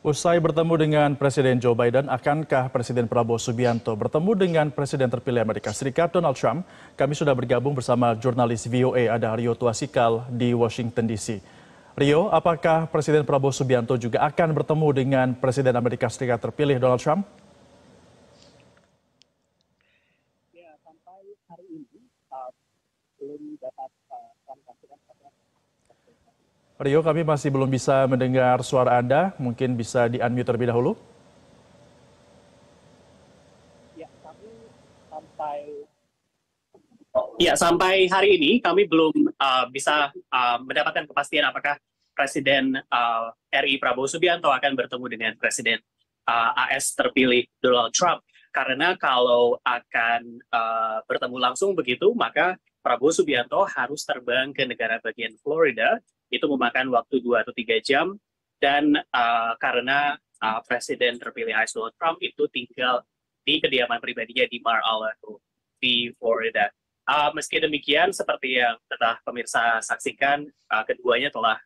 Usai bertemu dengan Presiden Joe Biden, akankah Presiden Prabowo Subianto bertemu dengan Presiden terpilih Amerika Serikat Donald Trump? Kami sudah bergabung bersama jurnalis VOA ada Rio Tuasikal di Washington DC. Rio, apakah Presiden Prabowo Subianto juga akan bertemu dengan Presiden Amerika Serikat terpilih Donald Trump? Ya, sampai hari ini belum dapat kami pastikan. Rio, kami masih belum bisa mendengar suara Anda. Mungkin bisa di-unmute terlebih dahulu. Sampai hari ini kami belum bisa mendapatkan kepastian apakah Presiden RI Prabowo Subianto akan bertemu dengan Presiden AS terpilih Donald Trump. Karena kalau akan bertemu langsung begitu, maka Prabowo Subianto harus terbang ke negara bagian Florida. Itu memakan waktu 2 atau 3 jam. Dan karena Presiden terpilih AS Donald Trump itu tinggal di kediaman pribadinya di Mar-a-Lago di Florida. Meski demikian, seperti yang telah pemirsa saksikan, keduanya telah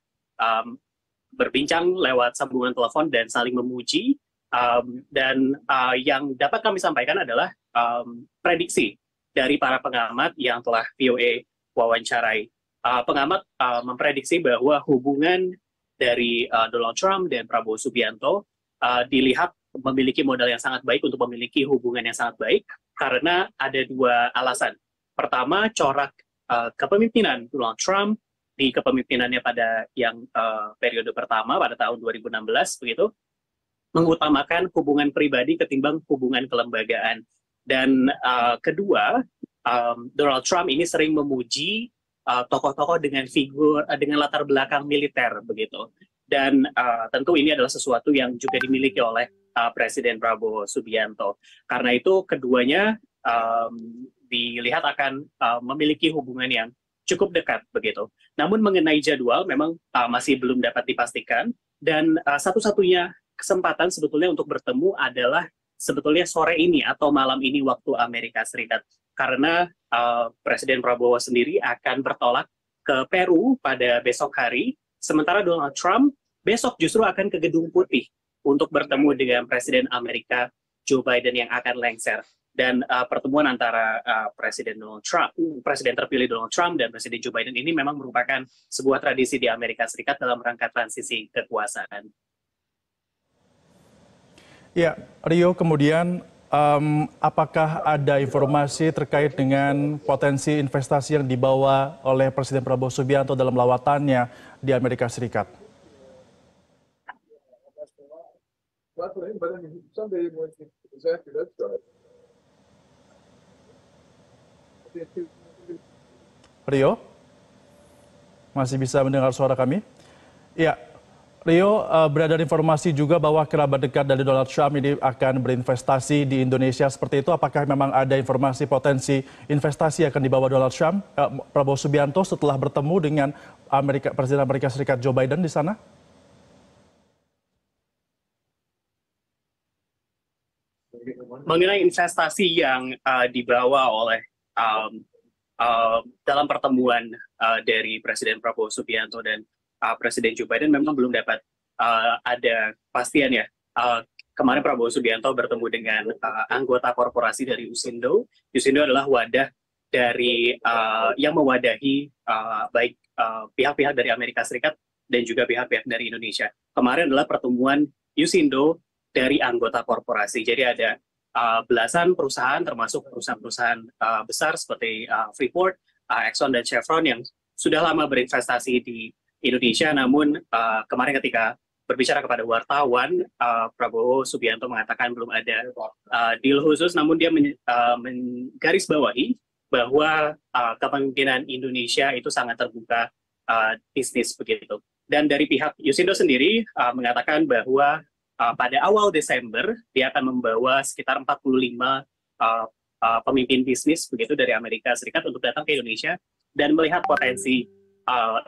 berbincang lewat sambungan telepon dan saling memuji. Yang dapat kami sampaikan adalah prediksi dari para pengamat yang telah VOA wawancarai. Pengamat memprediksi bahwa hubungan dari Donald Trump dan Prabowo Subianto dilihat memiliki modal yang sangat baik untuk memiliki hubungan yang sangat baik karena ada dua alasan. Pertama, corak kepemimpinan Donald Trump di kepemimpinannya pada yang periode pertama pada tahun 2016 begitu mengutamakan hubungan pribadi ketimbang hubungan kelembagaan. Dan kedua, Donald Trump ini sering memuji tokoh-tokoh dengan figur dengan latar belakang militer begitu. Dan tentu ini adalah sesuatu yang juga dimiliki oleh Presiden Prabowo Subianto. Karena itu keduanya dilihat akan memiliki hubungan yang cukup dekat begitu. Namun mengenai jadwal memang masih belum dapat dipastikan dan satu-satunya kesempatan sebetulnya untuk bertemu adalah sebetulnya sore ini atau malam ini waktu Amerika Serikat. Karena Presiden Prabowo sendiri akan bertolak ke Peru pada besok hari, sementara Donald Trump besok justru akan ke Gedung Putih untuk bertemu dengan Presiden Amerika Joe Biden yang akan lengser. Dan pertemuan antara Presiden terpilih Donald Trump dan Presiden Joe Biden ini memang merupakan sebuah tradisi di Amerika Serikat dalam rangka transisi kekuasaan. Ya, Rio, kemudian apakah ada informasi terkait dengan potensi investasi yang dibawa oleh Presiden Prabowo Subianto dalam lawatannya di Amerika Serikat? Rio, masih bisa mendengar suara kami? Ya, Rio, beredar informasi juga bahwa kerabat dekat dari Donald Trump ini akan berinvestasi di Indonesia. Seperti itu, apakah memang ada informasi potensi investasi yang akan dibawa Donald Trump, Prabowo Subianto setelah bertemu dengan Presiden Amerika Serikat Joe Biden di sana? Mengenai investasi yang dibawa oleh dalam pertemuan dari Presiden Prabowo Subianto dan Presiden Joe Biden memang belum dapat ada kepastian ya. Kemarin Prabowo Subianto bertemu dengan anggota korporasi dari Usindo. Usindo adalah wadah dari yang mewadahi baik pihak-pihak dari Amerika Serikat dan juga pihak-pihak dari Indonesia. Kemarin adalah pertemuan Usindo dari anggota korporasi. Jadi ada belasan perusahaan termasuk perusahaan-perusahaan besar seperti Freeport, Exxon dan Chevron yang sudah lama berinvestasi di Indonesia. Namun kemarin ketika berbicara kepada wartawan, Prabowo Subianto mengatakan belum ada deal khusus, namun dia menggarisbawahi bahwa kepemimpinan Indonesia itu sangat terbuka bisnis begitu. Dan dari pihak Usindo sendiri mengatakan bahwa pada awal Desember dia akan membawa sekitar 45 pemimpin bisnis begitu dari Amerika Serikat untuk datang ke Indonesia dan melihat potensi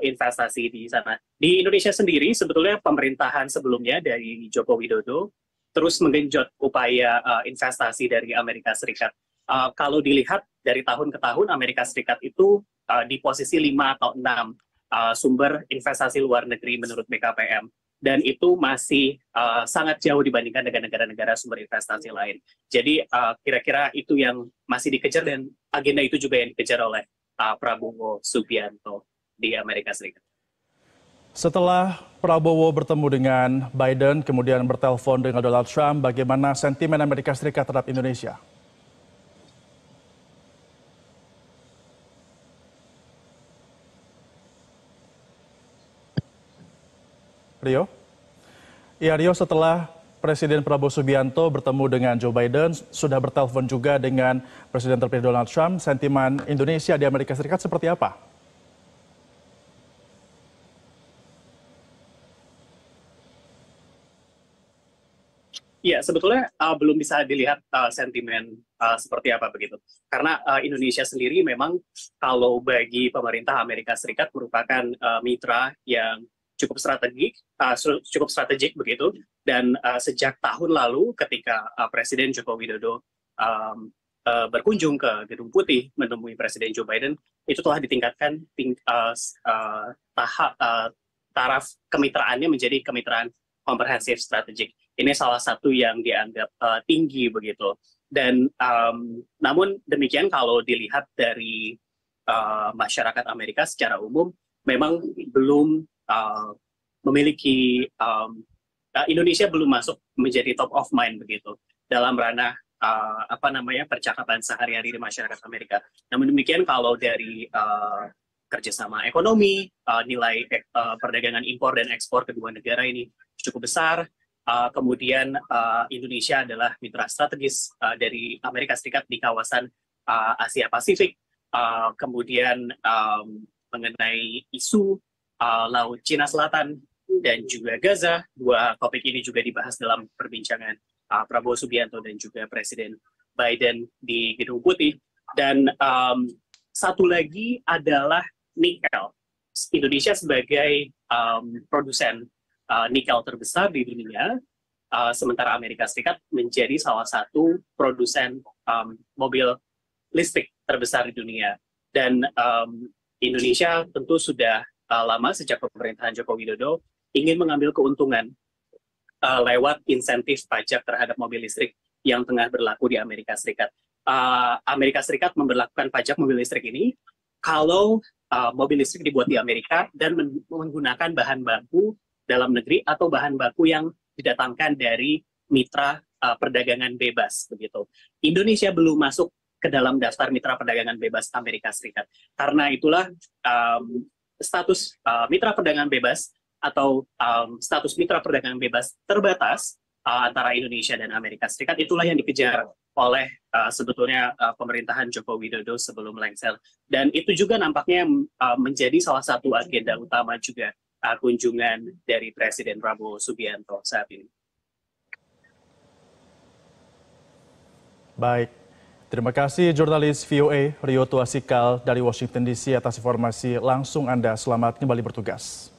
investasi di sana. Di Indonesia sendiri sebetulnya pemerintahan sebelumnya dari Joko Widodo terus menggenjot upaya investasi dari Amerika Serikat. Kalau dilihat dari tahun ke tahun Amerika Serikat itu di posisi 5 atau 6 sumber investasi luar negeri menurut BKPM. dan itu masih sangat jauh dibandingkan dengan negara-negara sumber investasi lain. Jadi kira-kira itu yang masih dikejar dan agenda itu juga yang dikejar oleh Prabowo Subianto di Amerika Serikat. Setelah Prabowo bertemu dengan Biden, kemudian bertelepon dengan Donald Trump, bagaimana sentimen Amerika Serikat terhadap Indonesia? Rio? Ya, Rio, setelah Presiden Prabowo Subianto bertemu dengan Joe Biden, sudah bertelepon juga dengan Presiden terpilih Donald Trump, sentimen Indonesia di Amerika Serikat seperti apa? Ya, sebetulnya belum bisa dilihat sentimen seperti apa begitu. Karena Indonesia sendiri memang kalau bagi pemerintah Amerika Serikat merupakan mitra yang cukup strategik begitu. Dan sejak tahun lalu ketika Presiden Joko Widodo berkunjung ke Gedung Putih menemui Presiden Joe Biden, itu telah ditingkatkan taraf kemitraannya menjadi kemitraan komprehensif strategik. Ini salah satu yang dianggap tinggi begitu. Dan namun demikian kalau dilihat dari masyarakat Amerika secara umum, memang belum memiliki Indonesia belum masuk menjadi top of mind begitu dalam ranah percakapan sehari-hari di masyarakat Amerika. Namun demikian kalau dari kerjasama ekonomi, nilai perdagangan impor dan ekspor kedua negara ini cukup besar. Kemudian Indonesia adalah mitra strategis dari Amerika Serikat di kawasan Asia Pasifik. Kemudian mengenai isu Laut Cina Selatan dan juga Gaza, dua topik ini juga dibahas dalam perbincangan Prabowo Subianto dan juga Presiden Biden di Gedung Putih. Dan satu lagi adalah nikel. Indonesia sebagai produsen nikel terbesar di dunia, sementara Amerika Serikat menjadi salah satu produsen mobil listrik terbesar di dunia. Dan Indonesia tentu sudah lama sejak pemerintahan Joko Widodo ingin mengambil keuntungan lewat insentif pajak terhadap mobil listrik yang tengah berlaku di Amerika Serikat. Amerika Serikat memberlakukan pajak mobil listrik ini kalau mobil listrik dibuat di Amerika dan menggunakan bahan baku dalam negeri atau bahan baku yang didatangkan dari mitra perdagangan bebas begitu. Indonesia belum masuk ke dalam daftar mitra perdagangan bebas Amerika Serikat. Karena itulah status mitra perdagangan bebas atau status mitra perdagangan bebas terbatas antara Indonesia dan Amerika Serikat, itulah yang dikejar oleh sebetulnya pemerintahan Joko Widodo sebelum lengser. Dan itu juga nampaknya menjadi salah satu agenda utama juga kunjungan dari Presiden Prabowo Subianto saat ini. Baik, terima kasih jurnalis VOA Rio Tuasikal dari Washington DC atas informasi langsung Anda. Selamat kembali bertugas.